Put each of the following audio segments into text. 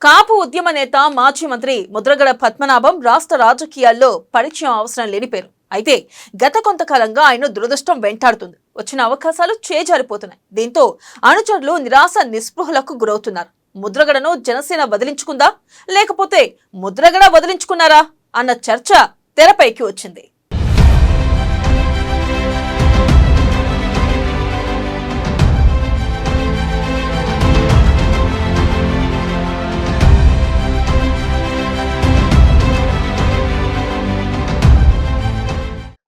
కాపు ఉద్యమ నేత మాజీ మంత్రి ముద్రగడ పద్మనాభం రాష్ట్ర రాజకీయాల్లో పరిచయం అవసరం లేని పేరు. అయితే గత కొంతకాలంగా ఆయన దురదృష్టం వెంటాడుతుంది. వచ్చిన అవకాశాలు చేజారిపోతున్నాయి. దీంతో అనుచరులు నిరాశ నిస్పృహలకు గురవుతున్నారు. ముద్రగడను జనసేన వదిలించుకుందా లేకపోతే ముద్రగడ వదిలించుకున్నారా అన్న చర్చ తెరపైకి వచ్చింది.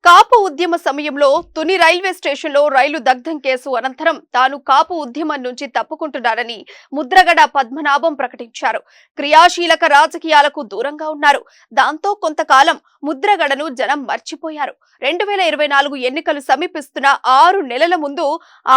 కాపు ఉద్యమ సమయంలో తుని రైల్వే స్టేషన్లో రైలు దగ్ధం కేసు అనంతరం తాను కాపు ఉద్యమం నుంచి తప్పుకుంటున్నారని ముద్రగడ పద్మనాభం ప్రకటించారు. క్రియాశీలక రాజకీయాలకు దూరంగా ఉన్నారు. దాంతో కొంతకాలం ముద్రగడను జనం మర్చిపోయారు. 2024 ఎన్నికలు సమీపిస్తున్న 6 నెలల ముందు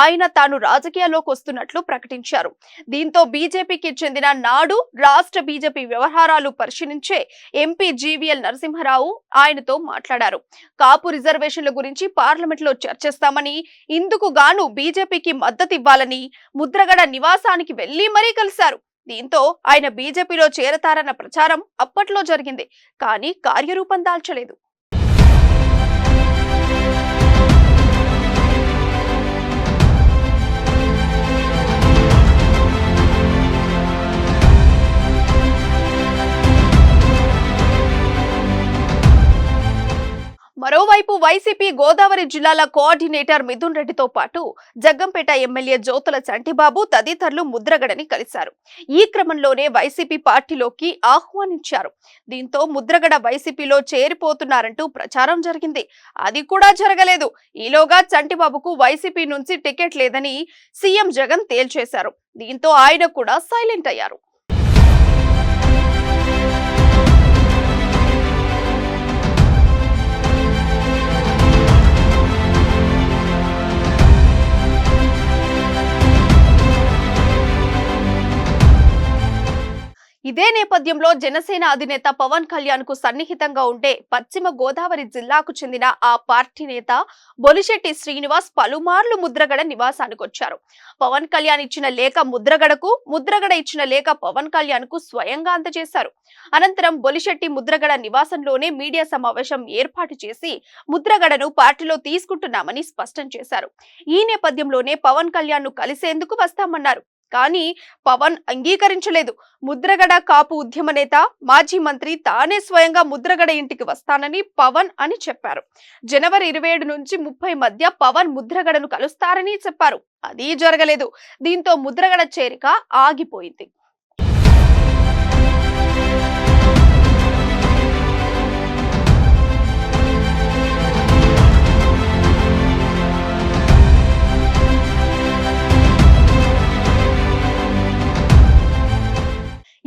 ఆయన తాను రాజకీయాల్లోకి వస్తున్నట్లు ప్రకటించారు. దీంతో బీజేపీకి చెందిన నాడు రాష్ట్ర బీజేపీ వ్యవహారాలు పరిశీలించే ఎంపీ జీవీఎల్ నరసింహారావు ఆయనతో మాట్లాడారు. కాపు రిజర్వేషన్ల గురించి పార్లమెంట్ లో చర్చిస్తామని, ఇందుకు గాను బీజేపీకి మద్దతు ఇవ్వాలని ముద్రగడ నివాసానికి వెళ్లి మరీ కలిశారు. దీంతో ఆయన బీజేపీలో చేరతారన్న ప్రచారం అప్పట్లో జరిగింది. కానీ కార్యరూపం దాల్చలేదు. మరోవైపు వైసీపీ గోదావరి జిల్లాల కోఆర్డినేటర్ మిథున్ రెడ్డితో పాటు జగ్గంపేట ఎమ్మెల్యే జ్యోతుల చంటిబాబు తదితరులు ముద్రగడని కలిశారు. ఈ క్రమంలోనే వైసీపీ పార్టీలోకి ఆహ్వానించారు. దీంతో ముద్రగడ వైసీపీలో చేరిపోతున్నారంటూ ప్రచారం జరిగింది. అది కూడా జరగలేదు. ఈలోగా చంటిబాబుకు వైసీపీ నుంచి టికెట్ లేదని సీఎం జగన్ తేల్చేశారు. దీంతో ఆయన కూడా సైలెంట్ అయ్యారు. ఇదే నేపథ్యంలో జనసేన అధినేత పవన్ కళ్యాణ్ కు సన్నిహితంగా ఉండే పశ్చిమ గోదావరి జిల్లాకు చెందిన ఆ పార్టీ నేత బొలిశెట్టి శ్రీనివాస్ పలుమార్లు ముద్రగడ నివాసానికి వచ్చారు. పవన్ కళ్యాణ్ ఇచ్చిన లేఖ ముద్రగడకు, ముద్రగడ ఇచ్చిన లేఖ పవన్ కళ్యాణ్ కు స్వయంగా అందజేశారు. అనంతరం బొలిశెట్టి ముద్రగడ నివాసంలోనే మీడియా సమావేశం ఏర్పాటు చేసి ముద్రగడను పార్టీలో తీసుకుంటున్నామని స్పష్టం చేశారు. ఈ నేపథ్యంలోనే పవన్ కళ్యాణ్ ను కలిసేందుకు వస్తామన్నారు. కానీ పవన్ అంగీకరించలేదు. ముద్రగడ కాపు ఉద్యమ నేత, మాజీ మంత్రి తానే స్వయంగా ముద్రగడ ఇంటికి వస్తానని పవన్ అని చెప్పారు. జనవరి 27 నుంచి 30 మధ్య పవన్ ముద్రగడను కలుస్తారని చెప్పారు. అది జరగలేదు. దీంతో ముద్రగడ చేరిక ఆగిపోయింది.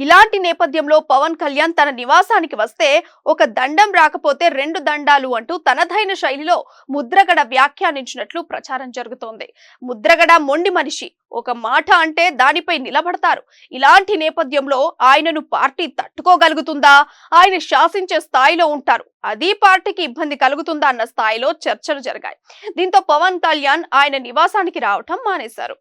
ఇలాంటి నేపథ్యంలో పవన్ కళ్యాణ్ తన నివాసానికి వస్తే ఒక దండం రాకపోతే 2 దండాలు అంటూ తనదైన శైలిలో ముద్రగడ వ్యాఖ్యానించినట్లు ప్రచారం జరుగుతోంది. ముద్రగడ మొండి మనిషి, ఒక మాట అంటే దానిపై నిలబడతారు. ఇలాంటి నేపథ్యంలో ఆయనను పార్టీ తట్టుకోగలుగుతుందా, ఆయన శాసించే స్థాయిలో ఉంటారు, అది పార్టీకి ఇబ్బంది కలుగుతుందా అన్న స్థాయిలో చర్చలు జరిగాయి. దీంతో పవన్ కళ్యాణ్ ఆయన నివాసానికి రావటం మానేశారు.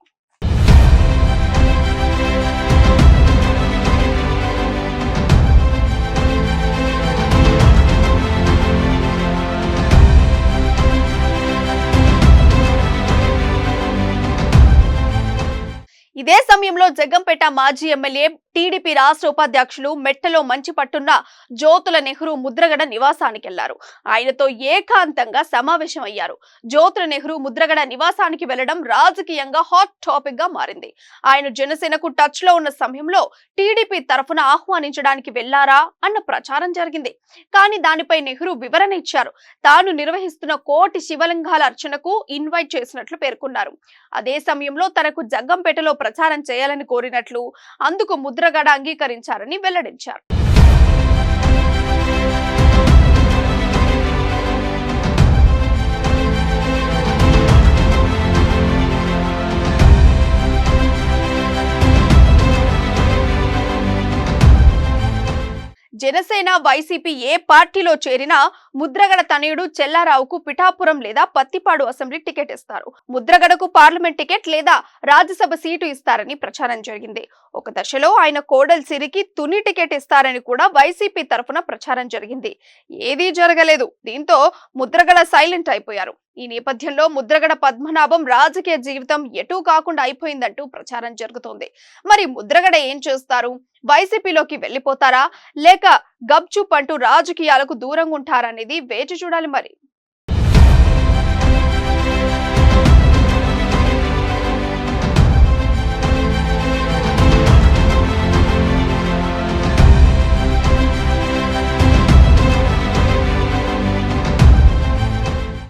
ఇదే సమయంలో జగ్గంపేట మాజీ ఎమ్మెల్యే టీడీపీ రాష్ట్ర ఉపాధ్యక్షులు మెట్టలో మంచి పట్టున్న జ్యోతుల నెహ్రూ ముద్రగడ నివాసానికి వెళ్లారు. ఆయనతో ఏకాంతంగా సమావేశం అయ్యారు. జ్యోతుల నెహ్రూ ముద్రగడ నివాసానికి వెళ్లడం రాజకీయంగా హాట్ టాపిక్ గా మారింది. ఆయన జనసేనకు టచ్ లో ఉన్న సమయంలో టీడీపీ తరఫున ఆహ్వానించడానికి వెళ్లారా అన్న ప్రచారం జరిగింది. కానీ దానిపై నెహ్రూ వివరణ ఇచ్చారు. తాను నిర్వహిస్తున్న కోటి శివలింగాల అర్చనకు ఇన్వైట్ చేసినట్లు పేర్కొన్నారు. అదే సమయంలో తనకు జగ్గంపేటలో ప్రచారం చేయాలని కోరినట్లు, అందుకు ముద్రగడ అంగీకరించారని వెల్లడించారు. జనసేన వైసీపీ ఏ పార్టీలో చేరినా ముద్రగడ తనయుడు చెల్లారావుకు పిఠాపురం లేదా పత్తిపాడు అసెంబ్లీ టికెట్ ఇస్తారు. ముద్రగడకు పార్లమెంట్ టికెట్ లేదా రాజ్యసభ సీటు ఇస్తారని ప్రచారం జరిగింది. ఒక దశలో ఆయన కోడల్ సిరికి తుని టికెట్ ఇస్తారని కూడా వైసీపీ తరఫున ప్రచారం జరిగింది. ఏదీ జరగలేదు. దీంతో ముద్రగడ సైలెంట్ అయిపోయారు. ఈ నేపథ్యంలో ముద్రగడ పద్మనాభం రాజకీయ జీవితం ఎటూ కాకుండా అయిపోయిందంటూ ప్రచారం జరుగుతోంది. మరి ముద్రగడ ఏం చేస్తారు? వైసీపీలోకి వెళ్లిపోతారా లేక గప్చుప్ అంటూ రాజకీయాలకు దూరంగా ఉంటారనేది వేచి చూడాలి మరి.